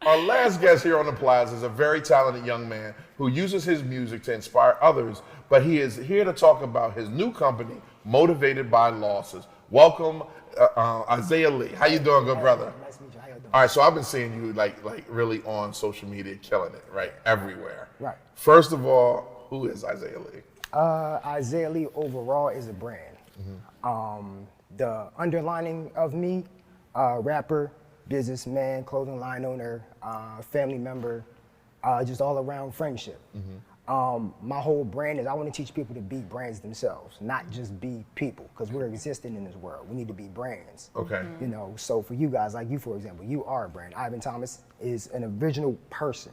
Our last guest here on the Plaza is a very talented young man who uses his music to inspire others, but he is here to talk about his new company, Motivated by Losses. Welcome, Isaiah Lee. How you doing, good brother? Nice to meet you. How you doing? All right, so I've been seeing you like really on social media, killing it, right? Everywhere. Right. First of all, who is Isaiah Lee? Isaiah Lee overall is a brand. The underlining of me, rapper, businessman, clothing line owner, family member, just all around friendship. My whole brand is I want to teach people to be brands themselves, not just be people, because we're existing in this world. We need to be brands. Okay. You know, so for you guys, like you, for example, you are a brand. Ivan Thomas is an original person,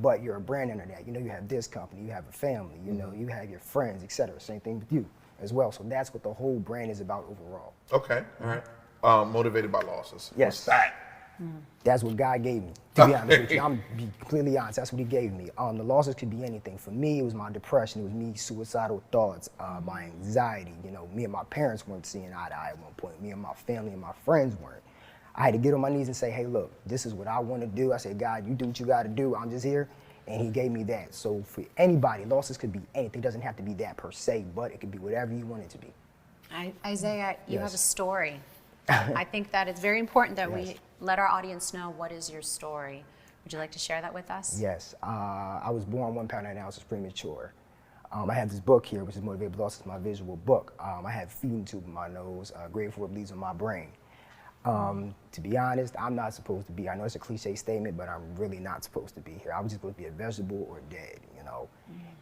but you're a brand under that. You know, you have this company, you have a family, you know, you have your friends, etc. Same thing with you as well. So that's what the whole brand is about overall. Okay, all right. Motivated by Losses. Yes. What's that? That's what God gave me, to be honest with you. I'm be completely honest, that's what he gave me. The losses could be anything. For me, it was my depression, it was me, suicidal thoughts, my anxiety. You know, me and my parents weren't seeing eye to eye at one point. Me and my family and my friends weren't. I had to get on my knees and say, hey, look, this is what I want to do. I said, God, you do what you got to do. I'm just here. And he gave me that. So for anybody, losses could be anything. It doesn't have to be that per se, but it could be whatever you want it to be. Isaiah, you Yes. have a story. I think that it's very important that Yes. we let our audience know what is your story. Would you like to share that with us? Yes, I was born 1 pound 9 ounces premature. I have this book here, which is Motivated by Losses, my visual book. I have feeding tube in my nose, grade 4 bleeds on my brain. To be honest, I'm not supposed to be. I know it's a cliche statement, but I'm really not supposed to be here. I was just supposed to be a vegetable or dead, you know.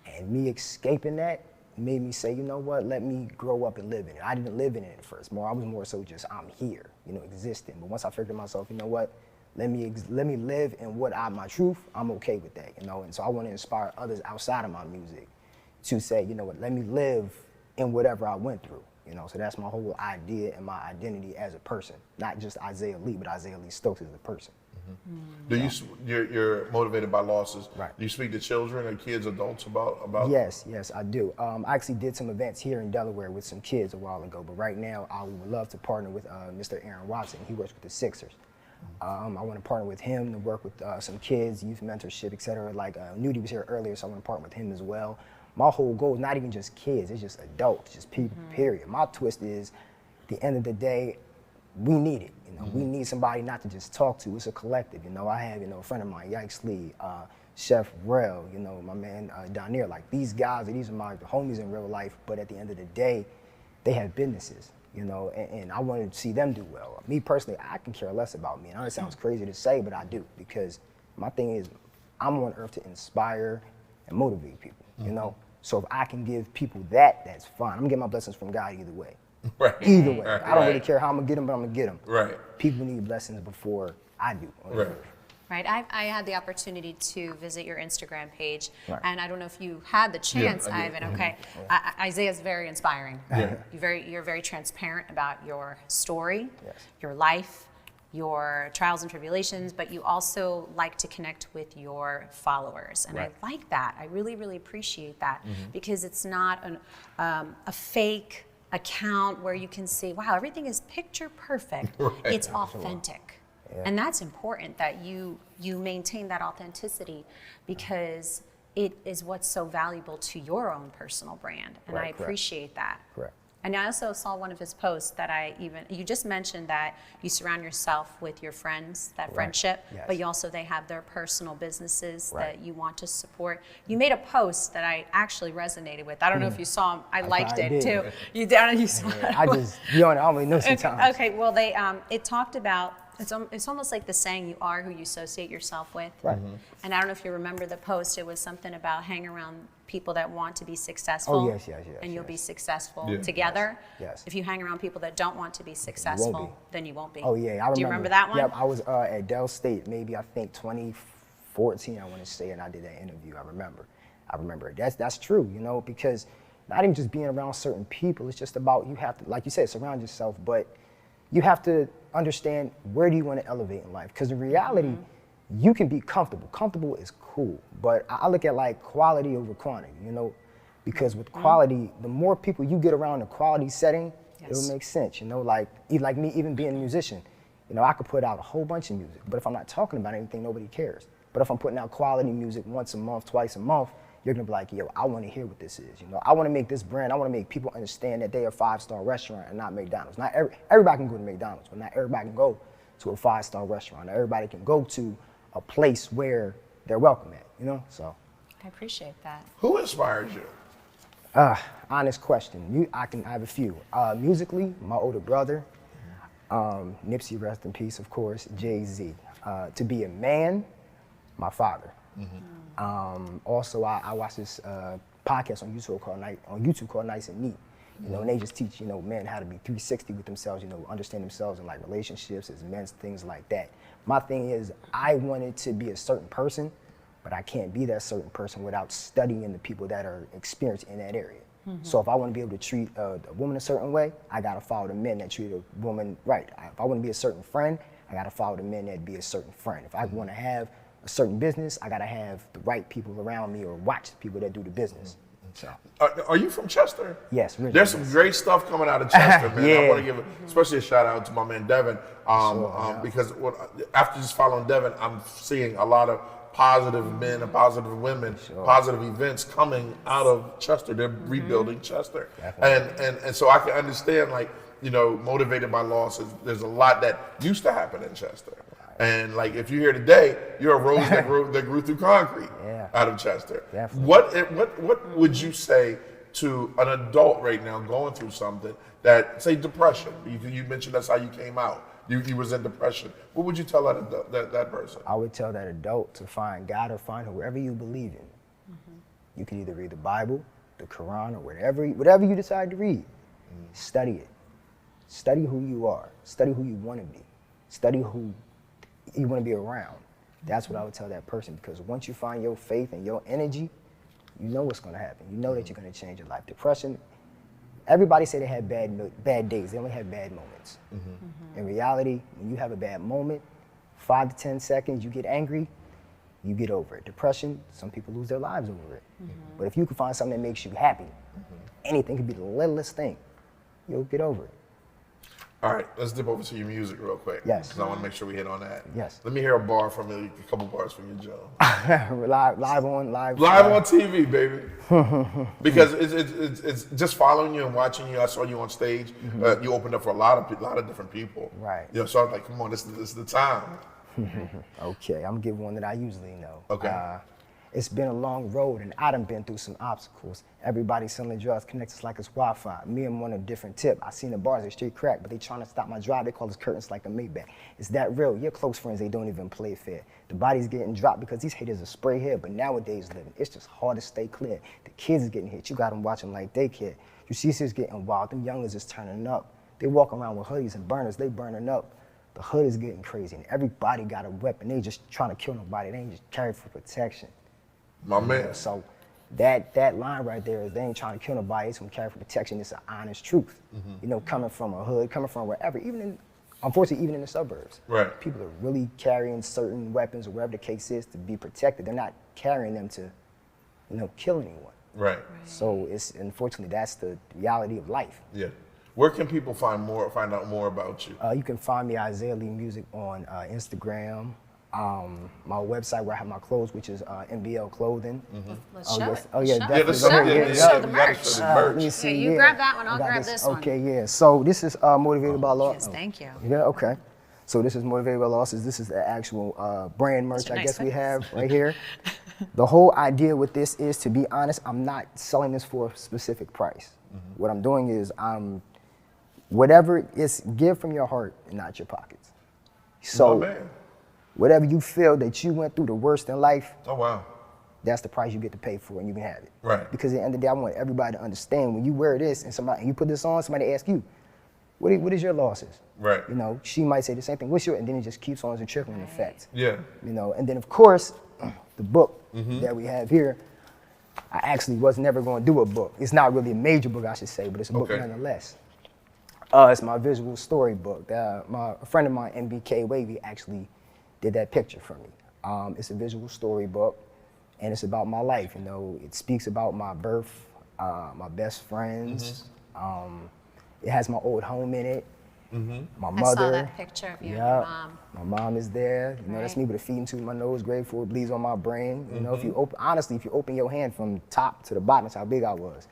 And me escaping that made me say, you know what, let me grow up and live in it. I didn't live in it at first. I was more so just, I'm here, you know, existing. But once I figured myself, you know what, let me live in my truth, I'm okay with that, you know. And so I want to inspire others outside of my music to say, you know what, let me live in whatever I went through, you know. So that's my whole idea and my identity as a person, not just Isaiah Lee, but Isaiah Lee Stokes as a person. Do you're motivated by losses? Right. Do you speak to children or kids, adults about? Yes, I do. I actually did some events here in Delaware with some kids a while ago, but right now I would love to partner with Mr. Aaron Watson. He works with the Sixers. I want to partner with him to work with some kids, youth mentorship, etc. Like Nudie was here earlier, so I want to partner with him as well. My whole goal is not even just kids, it's just adults, just people, period. My twist is, at the end of the day, we need it. You know, we need somebody not to just talk to. It's a collective. You know, I have, you know, a friend of mine, Yikes Lee, Chef Rel, you know, my man Donier. Like these guys, these are my homies in real life. But at the end of the day, they have businesses. You know, and I want to see them do well. Me personally, I can care less about me. I know it sounds crazy to say, but I do, because my thing is, I'm on earth to inspire and motivate people. You know, so if I can give people that, that's fine. I'm gonna get my blessings from God either way. Right. Either way. Right. I don't really care how I'm gonna get them, but I'm gonna get them. Right. People need blessings before I do. Right. Right, I had the opportunity to visit your Instagram page, Right. and I don't know if you had the chance, I did. Ivan. Okay, Isaiah's very inspiring. Yeah. You're very transparent about your story, Yes. your life, your trials and tribulations, but you also like to connect with your followers, and Right. I like that. I really, really appreciate that, because it's not a fake account where you can see, wow, everything is picture perfect. Right. It's authentic. Yeah. And that's important that you maintain that authenticity, because it is what's so valuable to your own personal brand. And Right, I correct. appreciate that. Correct. And I also saw one of his posts that you just mentioned that you surround yourself with your friends, that friendship, Yes. but you also, they have their personal businesses Right. that you want to support. You made a post that I actually resonated with. I don't know if you saw him. I liked probably it did. too. You did, you saw it. I just, you know, I don't really know sometimes. Okay, well, it talked about, it's almost like the saying, you are who you associate yourself with. Right. And I don't know if you remember the post, it was something about hang around people that want to be successful. Oh, yes, and you'll yes. be successful Yeah. together. Yes. If you hang around people that don't want to be successful, then you won't be. Oh yeah, I remember. Do you remember that one? Yep, I was at Dell State, maybe I think 2014, I want to say, and I did that interview. I remember it. That's true, you know, because not even just being around certain people, it's just about, you have to, like you said, surround yourself, but you have to understand, where do you want to elevate in life? Because in reality, you can be comfortable. Comfortable is cool, but I look at like quality over quantity, you know, because with quality, the more people you get around a quality setting, It would make sense, you know, like me even being a musician. You know, I could put out a whole bunch of music, but if I'm not talking about anything, nobody cares. But if I'm putting out quality music once a month, twice a month, you're gonna be like, yo, I wanna hear what this is. You know, I wanna make this brand, I wanna make people understand that they're a 5-star restaurant and not McDonald's. Not everybody can go to McDonald's, but not everybody can go to a 5-star restaurant. Not everybody can go to a place where they're welcome at, you know, so. I appreciate that. Who inspires you? Honest question. I have a few. Musically, my older brother, Nipsey, rest in peace, of course, Jay-Z. To be a man, my father. Also, I watch this podcast on YouTube called Nice and Neat. You know, and they just teach, you know, men how to be 360 with themselves, you know, understand themselves in like relationships as men, things like that. My thing is, I wanted to be a certain person, but I can't be that certain person without studying the people that are experienced in that area. So if I want to be able to treat a woman a certain way, I got to follow the men that treat a woman right. If I want to be a certain friend, I got to follow the men that be a certain friend. If I want to have a certain business, I got to have the right people around me or watch the people that do the business. So. Are you from Chester? Yes, really. There's some great stuff coming out of Chester, man. Yeah. I want to give especially a shout out to my man Devin, because after just following Devin, I'm seeing a lot of positive men and positive women, positive events coming out of Chester. They're rebuilding Chester, and so I can understand, like, you know, motivated by losses. There's a lot that used to happen in Chester. And like, if you're here today, you're a rose that grew through concrete out of Chester. Definitely. What would you say to an adult right now going through something that, say, depression? You mentioned that's how you came out. You was in depression. What would you tell that person? I would tell that adult to find God or find whoever you believe in. You can either read the Bible, the Quran, or whatever you decide to read. Study it. Study who you are. Study who you want to be. Study who you want to be around. That's what I would tell that person, because once you find your faith and your energy, you know what's going to happen. You know that you're going to change your life. Depression, everybody say they had bad days. They only have bad moments. In reality, when you have a bad moment, 5 to 10 seconds, you get angry, you get over it. Depression, some people lose their lives over it. But if you can find something that makes you happy, anything could be the littlest thing, you'll get over it. All right, let's dip over to your music real quick. Yes. Because I want to make sure we hit on that. Yes. Let me hear a bar from you, a couple bars from you, Joe. live on TV, baby. Because it's just following you and watching you. I saw you on stage. You opened up for a lot of different people. Right. You know, so I was like, come on, this is the time. Okay, I'm gonna give one that I usually know. Okay. It's been a long road and I done been through some obstacles. Everybody selling drugs connects us like it's Wi-Fi. Me and one a different tip. I seen the bars, they straight crack, but they trying to stop my drive. They call us curtains like a Maybach. Is that real? Your close friends, they don't even play fair. The body's getting dropped because these haters are spray here, but nowadays living, it's just hard to stay clear. The kids is getting hit. You got them watching like they care. You see this getting wild. Them youngers is turning up. They walk around with hoodies and burners. They burning up. The hood is getting crazy and everybody got a weapon. They just trying to kill nobody. They ain't just carry for protection. My man. So that line right there is they ain't trying to kill nobody, it's from carry for protection. It's an honest truth. You know, coming from a hood, coming from wherever, unfortunately, even in the suburbs. Right. People are really carrying certain weapons or whatever the case is to be protected. They're not carrying them to, you know, kill anyone. Right. So unfortunately, that's the reality of life. Yeah. Where can people find out more about you? You can find me Isaiah Lee Music on Instagram. My website where I have my clothes, which is MBL Clothing. Let's show it. Oh yeah, Yeah, definitely. let's show the we gotta merch. show the merch. Let me see, you grab that one, I'll I got grab this one. Okay, yeah. So this is Motivated by Law. Yes, thank you. Yeah, okay. So this is Motivated by Losses. This is the actual brand merch, I nice guess we face. have right here. The whole idea with this is, to be honest, I'm not selling this for a specific price. What I'm doing is whatever is, give from your heart and not your pockets. So My man. whatever you feel that you went through the worst in life, Oh, wow. that's the price you get to pay for, and you can have it. Right. Because at the end of the day, I want everybody to understand, when you wear this and you put this on, somebody asks you, what is your losses? Right. You know, she might say the same thing, what's your, and then it just keeps on as a trickling effect. Yeah. You know, and then of course, the book that we have here, I actually was never going to do a book. It's not really a major book, I should say, but it's a book nonetheless. It's my visual story book. A friend of mine, MBK Wavy, actually did that picture for me. It's a visual story book, and it's about my life. You know, it speaks about my birth, my best friends. It has my old home in it. My I mother. saw that picture of you and your Yep. mom. My mom is there. You know, that's Right. me with a feeding tube in my nose, grateful it bleeds on my brain. You know, if you open your hand from top to the bottom, that's how big I was.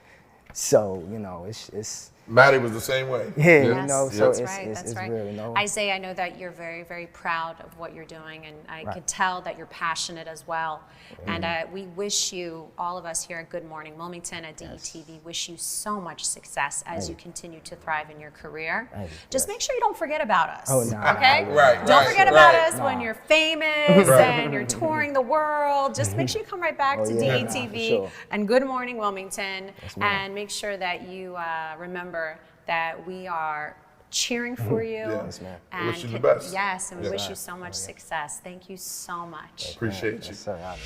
So, you know, it's Maddie was the same way. yeah, Yeah. you know, so that's it's right. it's, That's it's right. real, you know. Isaiah, I know that you're very, very proud of what you're doing, and I Right. could tell that you're passionate as well. And we wish you, all of us here at Good Morning Wilmington at DETV, wish you so much success as you continue to thrive in your career. Thank you. Just Yes. make sure you don't forget about us. Oh, nah, okay? Right, Don't right, forget about right. us when you're famous Right. and you're touring the world. Just make sure you come right back Oh, to yeah, nah, DETV for sure. and Good Morning Wilmington, Yes, ma'am. and make sure that you remember that we are cheering for you. Yes, ma'am. And Wish you the best. Yes, and we Yeah. wish you so much success. Thank you so much. Appreciate you. Yes, sir. I-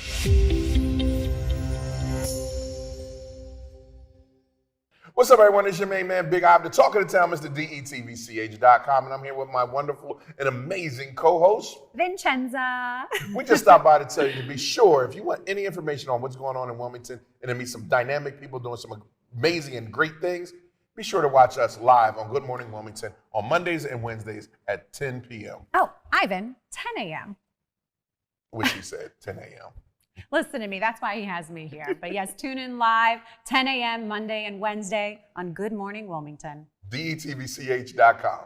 What's up, everyone? It's your main man, Big Ob, the talk of the town, Mr. DETVCH.com, and I'm here with my wonderful and amazing co-host. Vincenza. We just stopped by to tell you to be sure, if you want any information on what's going on in Wilmington and to meet some dynamic people doing some amazing and great things, be sure to watch us live on Good Morning Wilmington on Mondays and Wednesdays at 10 p.m. Oh, Ivan, 10 a.m. Which he said, 10 a.m. Listen to me. That's why he has me here. But yes, tune in live, 10 a.m. Monday and Wednesday on Good Morning Wilmington. DETVCH.com.